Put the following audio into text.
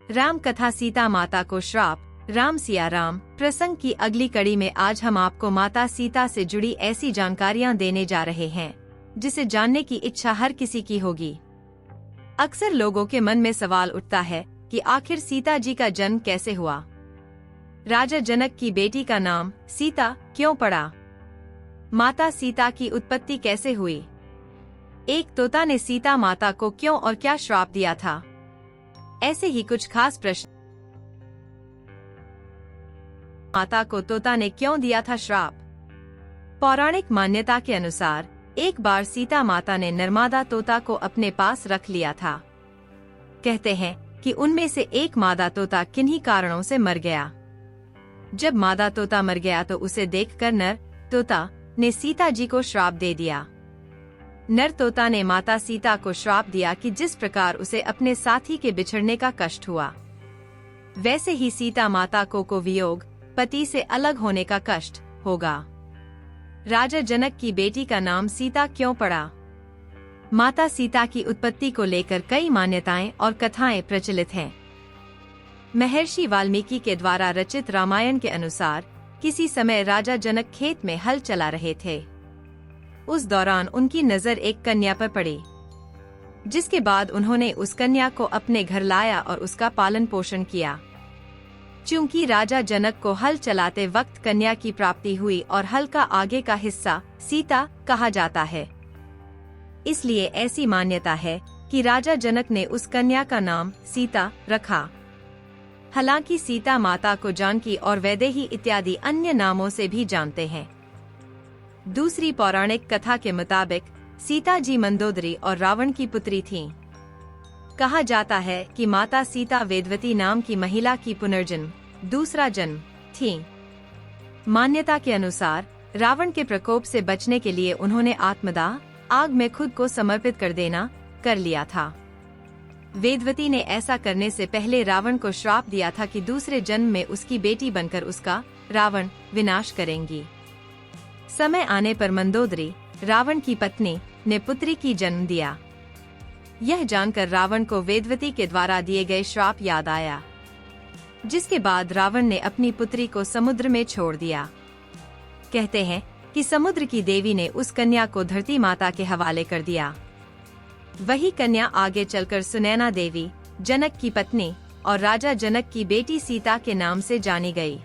राम कथा सीता माता को श्राप, राम सिया राम प्रसंग की अगली कड़ी में आज हम आपको माता सीता से जुड़ी ऐसी जानकारियां देने जा रहे हैं जिसे जानने की इच्छा हर किसी की होगी। अक्सर लोगों के मन में सवाल उठता है कि आखिर सीता जी का जन्म कैसे हुआ। राजा जनक की बेटी का नाम सीता क्यों पड़ा? माता सीता की उत्पत्ति कैसे हुई? एक तोता ने सीता माता को क्यों और क्या श्राप दिया था? ऐसे ही कुछ खास प्रश्न। माता को तोता ने क्यों दिया था श्राप? पौराणिक मान्यता के अनुसार एक बार सीता माता ने नर्मदा तोता को अपने पास रख लिया था। कहते हैं कि उनमें से एक मादा तोता किन्हीं कारणों से मर गया। जब मादा तोता मर गया तो उसे देखकर नर तोता ने सीता जी को श्राप दे दिया। नर तोता ने माता सीता को श्राप दिया कि जिस प्रकार उसे अपने साथी के बिछड़ने का कष्ट हुआ, वैसे ही सीता माता को वियोग, पति से अलग होने का कष्ट होगा। राजा जनक की बेटी का नाम सीता क्यों पड़ा? माता सीता की उत्पत्ति को लेकर कई मान्यताएं और कथाएं प्रचलित हैं। महर्षि वाल्मीकि के द्वारा रचित रामायण के अनुसार किसी समय राजा जनक खेत में हल चला रहे थे। उस दौरान उनकी नजर एक कन्या पर पड़ी, जिसके बाद उन्होंने उस कन्या को अपने घर लाया और उसका पालन पोषण किया। चूंकि राजा जनक को हल चलाते वक्त कन्या की प्राप्ति हुई और हल का आगे का हिस्सा सीता कहा जाता है, इसलिए ऐसी मान्यता है कि राजा जनक ने उस कन्या का नाम सीता रखा। हालांकि सीता माता को जानकी और वैदेही इत्यादि अन्य नामों से भी जानते हैं। दूसरी पौराणिक कथा के मुताबिक सीता जी मंदोदरी और रावण की पुत्री थीं। कहा जाता है कि माता सीता वेदवती नाम की महिला की पुनर्जन्म, दूसरा जन्म थीं। मान्यता के अनुसार रावण के प्रकोप से बचने के लिए उन्होंने आत्मदाह, आग में खुद को समर्पित कर लिया था। वेदवती ने ऐसा करने से पहले रावण को श्राप दिया था कि दूसरे जन्म में उसकी बेटी बनकर उसका रावण विनाश करेंगी। समय आने पर मंदोदरी, रावण की पत्नी, ने पुत्री की जन्म दिया। यह जानकर रावण को वेदवती के द्वारा दिए गए श्राप याद आया, जिसके बाद रावण ने अपनी पुत्री को समुद्र में छोड़ दिया। कहते हैं कि समुद्र की देवी ने उस कन्या को धरती माता के हवाले कर दिया। वही कन्या आगे चलकर सुनैना देवी, जनक की पत्नी और राजा जनक की बेटी सीता के नाम से जानी गई।